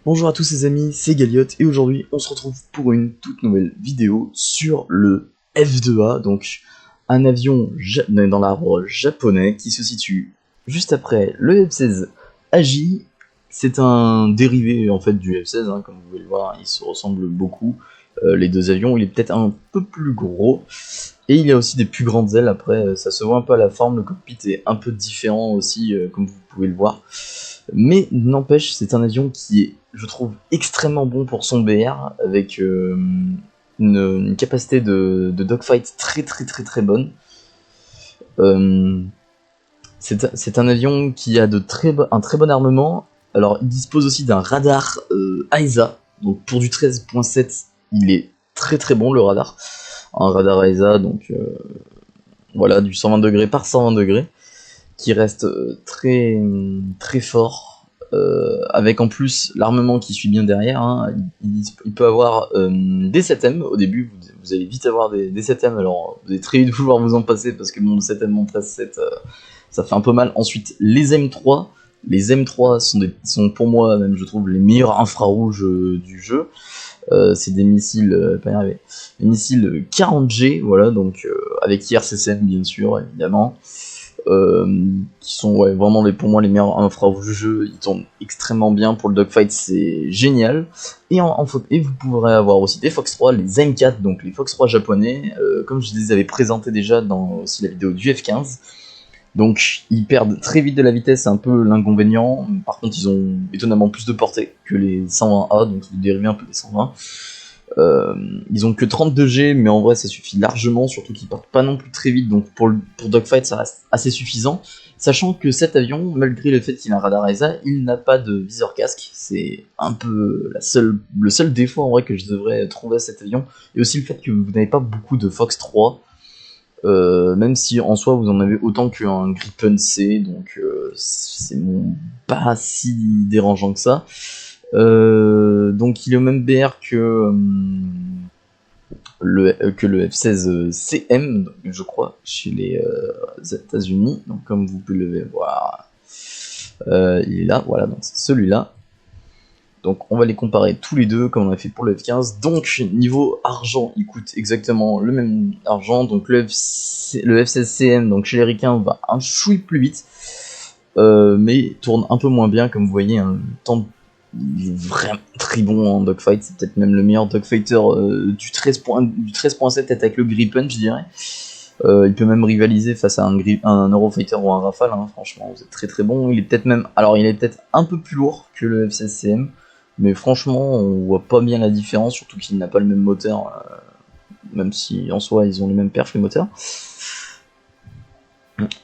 Bonjour à tous les amis, c'est Galliot et aujourd'hui on se retrouve pour une toute nouvelle vidéo sur le F2A, donc un avion dans l'arbre japonais qui se situe juste après le F-16 AJ. C'est un dérivé en fait du F-16, hein, comme vous pouvez le voir, ils se ressemblent beaucoup, les deux avions. Il est peut-être un peu plus gros et il a aussi des plus grandes ailes. Après ça se voit un peu à la forme, le cockpit est un peu différent aussi, comme vous pouvez le voir. Mais n'empêche, c'est un avion qui est, je trouve, extrêmement bon pour son BR, avec une capacité de dogfight très bonne. C'est un avion qui a un très bon armement. Alors, il dispose aussi d'un radar AESA. Donc, pour du 13.7, il est très bon, le radar. Un radar AESA, donc voilà, du 120 degrés par 120 degrés, qui reste très fort. Avec en plus l'armement qui suit bien derrière, hein. Il peut avoir des 7M au début, vous allez vite avoir des 7M, alors vous allez très vite vouloir vous en passer parce que bon, le 7M en 13-7 ça fait un peu mal. Ensuite les M3 sont pour moi même, je trouve, les meilleurs infrarouges du jeu. C'est des missiles, pas y arriver, des missiles 40G, voilà, donc avec IRCCM bien sûr, évidemment. Qui sont vraiment pour moi les meilleurs infrarouges du jeu. Ils tournent extrêmement bien pour le dogfight, c'est génial. Et vous pourrez avoir aussi des Fox 3, les M4, donc les Fox 3 japonais, comme je les avais présentés déjà dans aussi la vidéo du F15. Donc ils perdent très vite de la vitesse, c'est un peu l'inconvénient. Par contre ils ont étonnamment plus de portée que les 120A, donc ils dérivent un peu des 120. Ils ont que 32G, mais en vrai ça suffit largement, surtout qu'ils partent pas non plus très vite, donc pour dogfight ça reste assez suffisant. Sachant que cet avion, malgré le fait qu'il a un radar AESA, il n'a pas de viseur casque. C'est un peu le seul défaut en vrai que je devrais trouver à cet avion. Et aussi le fait que vous n'avez pas beaucoup de Fox 3, même si en soi vous en avez autant qu'un Gripen C, donc c'est pas si dérangeant que ça. Donc il est au même BR que le F-16 CM, je crois, chez les États-Unis. Donc comme vous pouvez le voir, il est là, voilà, donc c'est celui-là. Donc on va les comparer tous les deux comme on a fait pour le F-15. Donc niveau argent, il coûte exactement le même argent. Donc le F-16 CM, donc chez les Ricains, va un chouï plus vite, mais tourne un peu moins bien, comme vous voyez, hein. Il est vraiment très bon en dogfight, c'est peut-être même le meilleur dogfighter du 13.7 avec le Gripen, je dirais. Il peut même rivaliser face à un Eurofighter ou un Rafale, hein. Franchement, vous êtes très bon. Il est peut-être un peu plus lourd que le F-16CM, mais franchement, on voit pas bien la différence, surtout qu'il n'a pas le même moteur, même si en soi ils ont les mêmes perfs, les moteurs.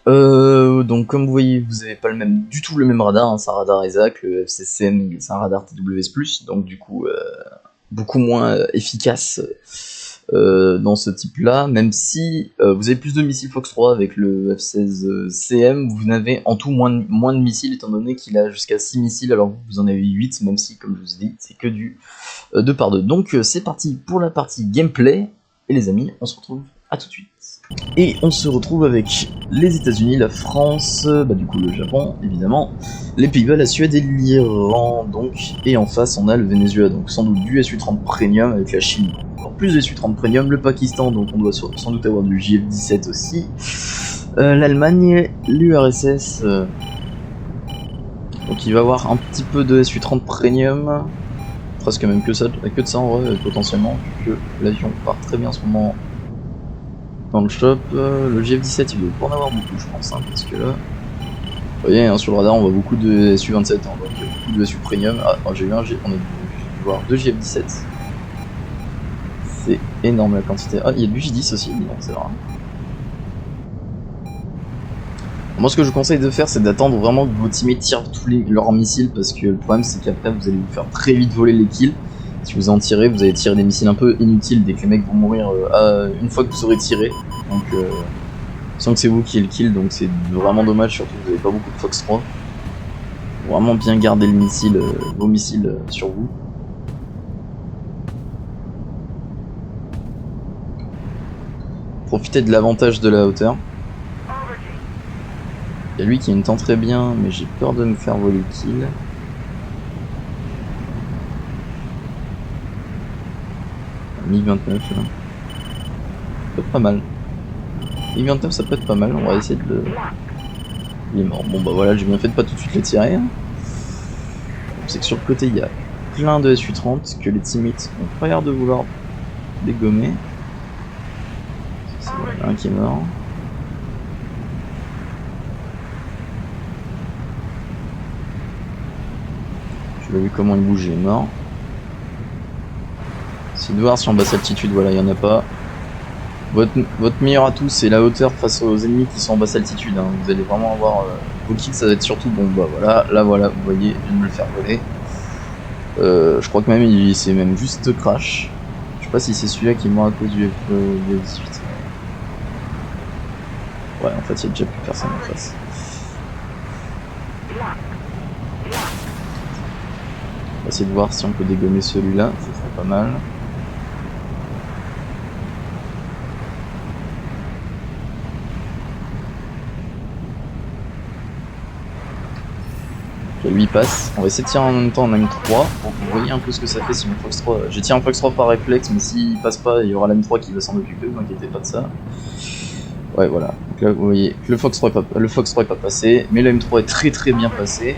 Donc comme vous voyez, vous avez pas du tout le même radar, hein. C'est un radar ESAC, le FCCM c'est un radar TWS+, donc du coup beaucoup moins efficace dans ce type là, même si vous avez plus de missiles Fox 3 avec le F-16CM, vous n'avez en tout moins de missiles, étant donné qu'il a jusqu'à 6 missiles alors que vous en avez 8, même si comme je vous ai dit c'est que du 2 par 2. Donc c'est parti pour la partie gameplay, et les amis on se retrouve à tout de suite. Et on se retrouve avec les États-Unis, la France, du coup le Japon évidemment, les Pays-Bas, la Suède et l'Iran, donc, et en face on a le Venezuela, donc sans doute du Su-30 Premium avec la Chine, encore plus de Su-30 Premium, le Pakistan, donc on doit sans doute avoir du JF-17 aussi, l'Allemagne, l'URSS, donc il va avoir un petit peu de Su-30 Premium, presque même que de ça en vrai potentiellement, que l'avion part très bien en ce moment dans le shop. Le JF-17 il doit pas en avoir beaucoup je pense, hein, parce que là vous voyez, hein, sur le radar on voit beaucoup de Su-27, hein, donc beaucoup de Su Premium. On a dû voir 2 JF-17, c'est énorme la quantité. Ah, il y a du J-10 aussi, donc c'est vrai. Moi ce que je conseille de faire c'est d'attendre vraiment que vos teammates tirent tous leurs missiles, parce que le problème c'est qu'après vous allez vous faire très vite voler les kills. Si vous en tirez, vous allez tirer des missiles un peu inutiles dès que les mecs vont mourir une fois que vous aurez tiré. Donc sans que c'est vous qui ayez le kill, donc c'est vraiment dommage, surtout que vous n'avez pas beaucoup de Fox 3. Faut vraiment bien garder vos missiles sur vous. Profitez de l'avantage de la hauteur. Il y a lui qui me tente très bien, mais j'ai peur de me faire voler le kill. MiG-29 là. Ça peut être pas mal. MiG-29 ça peut être pas mal, on va essayer de le... Il est mort. Bon bah voilà, j'ai bien fait de pas tout de suite les tirer. Hein. C'est que sur le côté il y a plein de Su-30 que les teammates ont pas l'air de vouloir dégommer. C'est un qui est mort. Je l'ai vu comment il bouge, il est mort. C'est de voir si en basse altitude, voilà, il n'y en a pas. Votre meilleur atout, c'est la hauteur face aux ennemis qui sont en basse altitude. Hein. Vous allez vraiment avoir... vos kills, ça va être surtout... Bon, bah voilà, là, voilà, vous voyez, je viens de me le faire voler. Je crois que même, il c'est même juste crash. Je sais pas si c'est celui-là qui est mort à cause du F18. Ouais, en fait, il y a déjà plus personne en face. On va essayer de voir si on peut dégommer celui-là, ça serait pas mal. Ok, lui il passe. On va essayer de tirer en même temps en M3 pour que vous voyez un peu ce que ça fait si mon Fox 3. J'ai tiré un Fox 3 par réflexe, mais s'il passe pas, il y aura l'M3 qui va s'en occuper, ne vous inquiétez pas de ça. Ouais, voilà. Donc là, vous voyez que le Fox 3 est pas passé, mais le M3 est très très bien passé.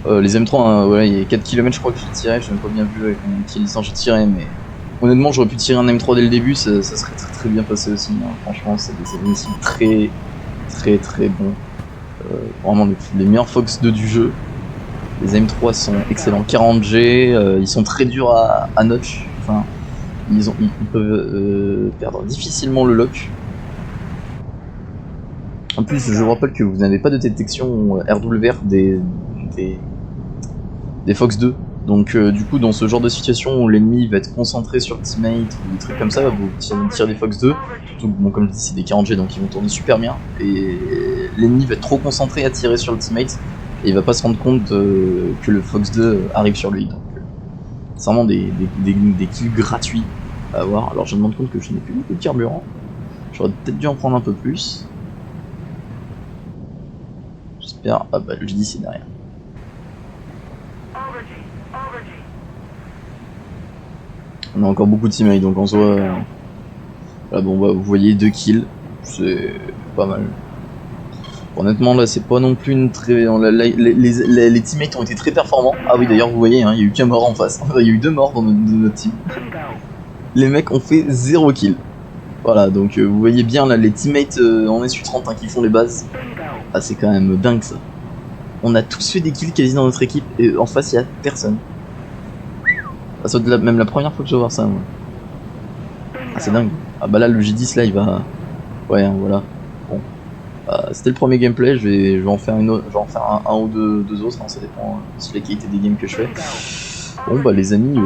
Les M3, hein, voilà, il y a 4 km je crois que j'ai tiré, j'ai même pas bien vu avec mon petit licence j'ai tiré, mais honnêtement j'aurais pu tirer un M3 dès le début, ça serait très très bien passé aussi, hein. Franchement c'est des missiles très très très bons, vraiment les meilleurs Fox 2 du jeu. Les M3 sont excellents, 40G, ils sont très durs à notch, enfin ils peuvent perdre difficilement le lock. En plus je vous rappelle que vous n'avez pas de détection RWR des Fox 2. Donc du coup dans ce genre de situation où l'ennemi va être concentré sur le teammate ou des trucs comme ça, vous tirez des Fox 2, surtout bon, comme je dis c'est des 40G donc ils vont tourner super bien, et l'ennemi va être trop concentré à tirer sur le teammate et il va pas se rendre compte que le Fox 2 arrive sur lui. Donc c'est vraiment des kills gratuits à avoir. Alors je me rends compte que je n'ai plus beaucoup de carburant, j'aurais peut-être dû en prendre un peu plus. J'espère... Ah bah le J10 c'est derrière. On a encore beaucoup de teammates donc en soi... Là bon bah vous voyez 2 kills, c'est pas mal. Honnêtement là c'est pas non plus une très... Les teammates ont été très performants. Ah oui d'ailleurs vous voyez, hein, il y a eu qu'un mort en face. Il y a eu 2 morts dans notre team. Les mecs ont fait 0 kill. Voilà donc vous voyez bien là les teammates en Su-30 hein, qui font les bases. Ah c'est quand même dingue ça. On a tous fait des kills quasi dans notre équipe et en face il y a personne. Ah, c'est même la première fois que je vais voir ça moi. Ah c'est dingue. Ah bah là le J10 là il va... Ouais hein, voilà. Bon. C'était le premier gameplay, je vais en faire une autre, je vais en faire un ou deux autres, hein, ça dépend de la qualité des games que je fais. Bon bah les amis,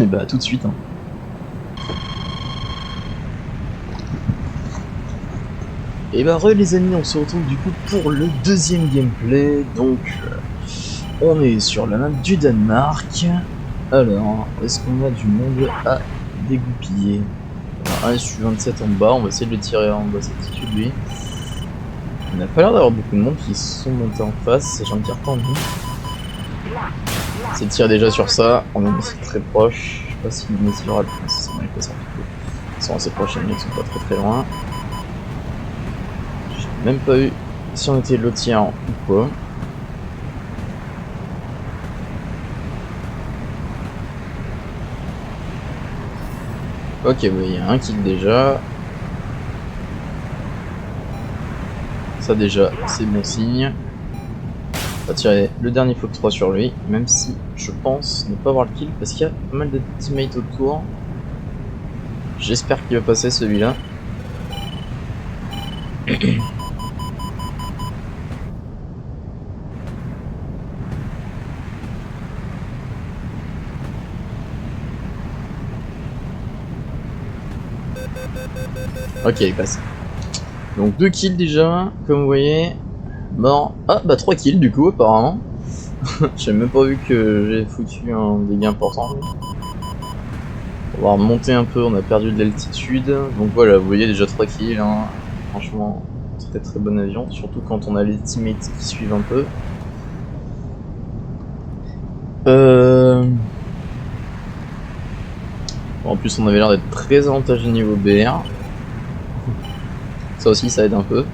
bah tout de suite. Hein. Et bah les amis, on se retrouve du coup pour le deuxième gameplay, donc on est sur la map du Danemark. Alors, est-ce qu'on a du monde à dégoupiller? Un Su-27 en bas, on va essayer de le tirer en basse altitude lui. Il n'a pas l'air d'avoir beaucoup de monde qui sont montés en face, j'en tire pas en nous. C'est de tirer déjà sur ça, on est aussi très proche. Je sais pas si le missile aura le temps, si c'est pas ils sont assez proches, les mecs sont pas très très loin. J'ai même pas eu si on était de l'autre tiers ou quoi. Ok, oui, il y a un kill déjà. Ça déjà, c'est bon signe. On va tirer le dernier Fox 3 sur lui, même si je pense ne pas avoir le kill parce qu'il y a pas mal de teammates autour. J'espère qu'il va passer celui-là. Ok, il passe. Donc 2 kills déjà, comme vous voyez. Mort. Ah bah 3 kills du coup apparemment. J'ai même pas vu que j'ai foutu un dégât important. On va remonter un peu, on a perdu de l'altitude. Donc voilà, vous voyez déjà 3 kills. Hein. Franchement, très très bon avion. Surtout quand on a les teammates qui suivent un peu. Bon, en plus on avait l'air d'être très avantagé niveau BR. Ça aussi ça aide un peu.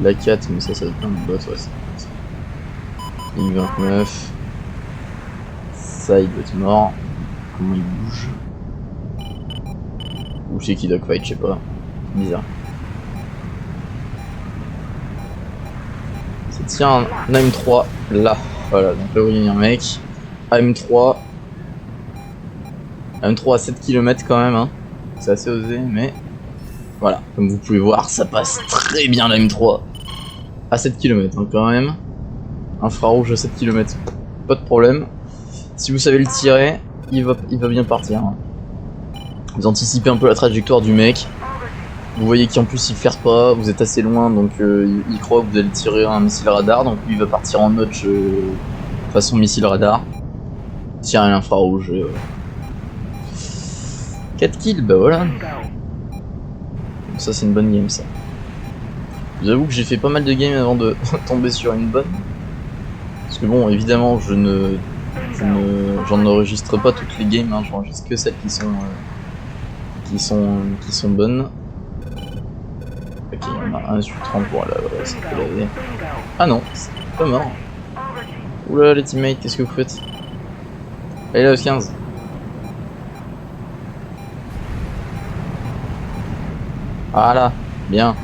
La 4 mais ça doit être plein de bots, ouais c'est I29. Ça il doit être mort. Comment il bouge? Ou c'est qui dogfight, je sais pas. Bizarre. C'est tiens un AM3 là. Voilà, donc là où il y a un mec. AM3. AM3 à 7 km quand même, hein. C'est assez osé, mais voilà, comme vous pouvez voir, ça passe très bien la M3 à 7 km hein, quand même. Infrarouge à 7 km, pas de problème. Si vous savez le tirer, il va bien partir. Hein. Vous anticipez un peu la trajectoire du mec. Vous voyez qu'en plus il flaire pas, vous êtes assez loin donc il croit que vous allez tirer un missile radar, donc lui il va partir en notch façon missile radar. Tirer l'infrarouge. 4 kills, bah voilà. Ça c'est une bonne game ça. Je vous avoue que j'ai fait pas mal de games avant de tomber sur une bonne. Parce que bon, évidemment, j'en enregistre pas toutes les games, hein, j'enregistre que celles qui sont bonnes. Ok, il y en a un sur 30 pour là, voilà, ça peut laver. Ah non, c'est pas mort. Oula les teammates, qu'est-ce que vous faites? Allez là, 15. Voilà, bien.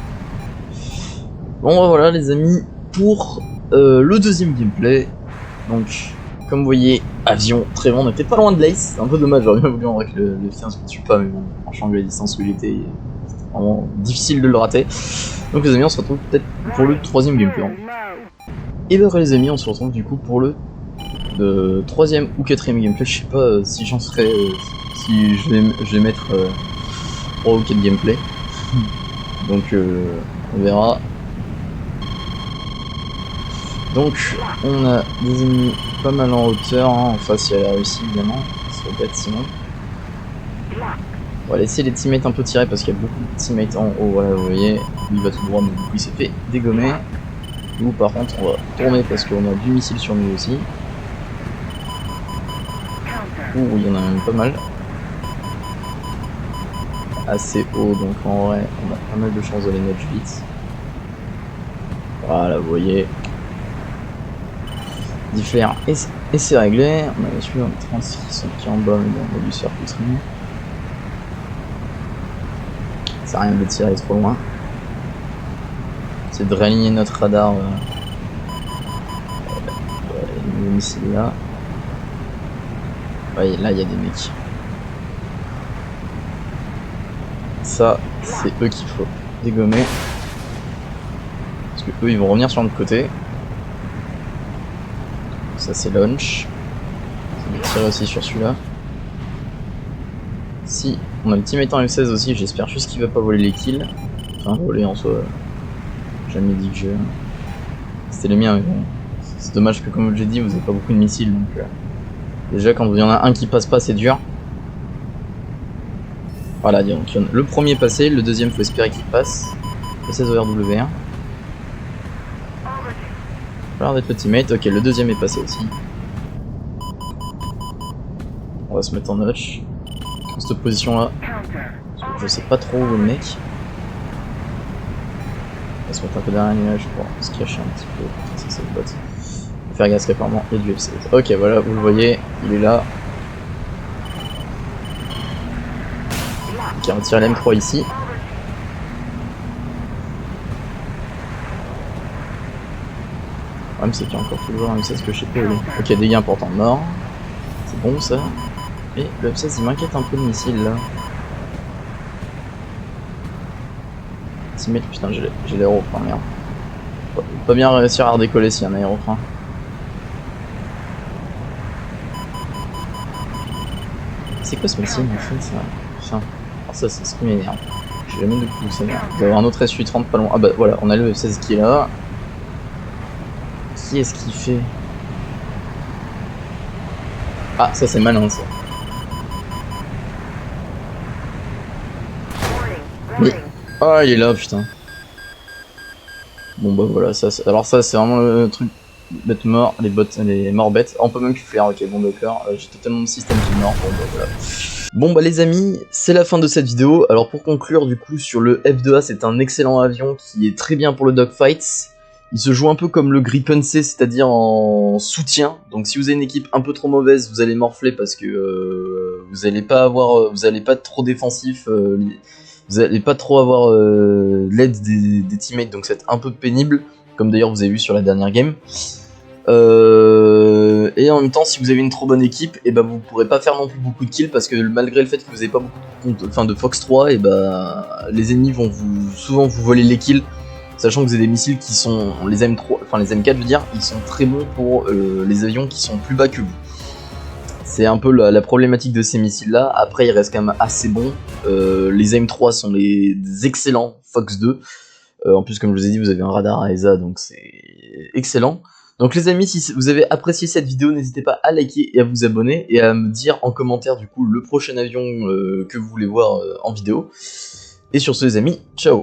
Bon bah, voilà les amis, pour le deuxième gameplay. Donc, comme vous voyez, avion très bon, on était pas loin de l'ace, c'est un peu dommage, j'aurais bien voulu en vrai que le F15 ne tue pas, mais bon, franchement vu la distance où il était, c'était vraiment difficile de le rater. Donc les amis, on se retrouve peut-être pour le troisième gameplay. Et bah les amis, on se retrouve du coup pour le troisième ou quatrième gameplay, je sais pas si j'en serai, si je vais mettre 3 ou 4 gameplays. Donc on verra. Donc on a des ennemis pas mal en hauteur, hein. En face il y a la Russie évidemment, ça va être sinon. On va laisser les teammates un peu tirer parce qu'il y a beaucoup de teammates en haut, voilà vous voyez, lui il va tout droit mais du coup il s'est fait dégommer. Nous par contre on va tourner parce qu'on a du missile sur nous aussi. Ouh il y en a même pas mal. Assez haut donc en vrai on a pas mal de chances de les notch vite. Voilà vous voyez. Diffère et c'est réglé. On avait celui en 36 qui est en bas mais bon on va lui se faire poutrer. Ça sert à rien de le tirer trop loin. C'est de réaligner notre radar le missile là. Ouais là il y a des mecs. Ça c'est eux qu'il faut dégommer. Parce que eux ils vont revenir sur notre côté. Ça c'est launch. Je vais tirer aussi sur celui-là. Si on a le teammate en F16 aussi, j'espère juste qu'il va pas voler les kills. Enfin voler en soi. Jamais dit que c'était les miens mais bon. C'est dommage que comme j'ai dit vous avez pas beaucoup de missiles donc déjà quand il y en a un qui passe pas c'est dur. Voilà donc le premier passé, le deuxième faut espérer qu'il passe. F16 ORW1. Alors d'être le teammate, ok le deuxième est passé aussi. On va se mettre en notch. Dans cette position là. Je sais pas trop où est le mec. On va se mettre un peu derrière un nuage pour se cacher un petit peu. Ça c'est le bot. Faire gaffe qu'apparemment il y a du F16. Ok voilà vous le voyez, il est là. Ok on tire l'M3 ici. Le problème c'est qu'il y a encore toujours un F16 que je sais pas où il est. Ok dégâts importants mort. C'est bon ça. Et le F16 il m'inquiète un peu le missile là. Putain j'ai l'aéroplan merde. Pas bien réussir à redécoller s'il y a un aéroplan. C'est quoi ce missile en fait ça? Enfin, alors ça c'est ce qui m'énerve. J'ai jamais de coup ça. Il doit y avoir un autre SU-30 pas loin. Ah bah voilà on a le F16 qui est là. Qui est-ce qui fait? Ah ça c'est malin ça. Mais... ah il est là putain. Bon bah voilà ça alors ça c'est vraiment le truc Bêtes morts, les morts bêtes. On peut même faire, ok, bon d'accord, j'ai totalement mon système qui est mort, bon bah voilà. Bon bah les amis, c'est la fin de cette vidéo. Alors pour conclure du coup sur le F2A, c'est un excellent avion qui est très bien pour le dogfight. Il se joue un peu comme le Gripen C, c'est-à-dire en soutien. Donc si vous avez une équipe un peu trop mauvaise, vous allez morfler parce que vous allez pas être trop défensif, vous allez pas trop avoir l'aide des teammates, donc c'est un peu pénible, comme d'ailleurs vous avez vu sur la dernière game. Et en même temps, si vous avez une trop bonne équipe, et ben vous pourrez pas faire non plus beaucoup de kills parce que malgré le fait que vous n'avez pas beaucoup de Fox 3, et les ennemis vont souvent vous voler les kills, sachant que vous avez des missiles qui sont les M3, enfin les M4 je veux dire, ils sont très bons pour les avions qui sont plus bas que vous. C'est un peu la problématique de ces missiles là. Après, ils restent quand même assez bons. Les M3 sont des excellents Fox 2. En plus, comme je vous ai dit, vous avez un radar AESA, donc c'est excellent. Donc les amis, si vous avez apprécié cette vidéo, n'hésitez pas à liker et à vous abonner et à me dire en commentaire du coup le prochain avion que vous voulez voir en vidéo. Et sur ce les amis, ciao.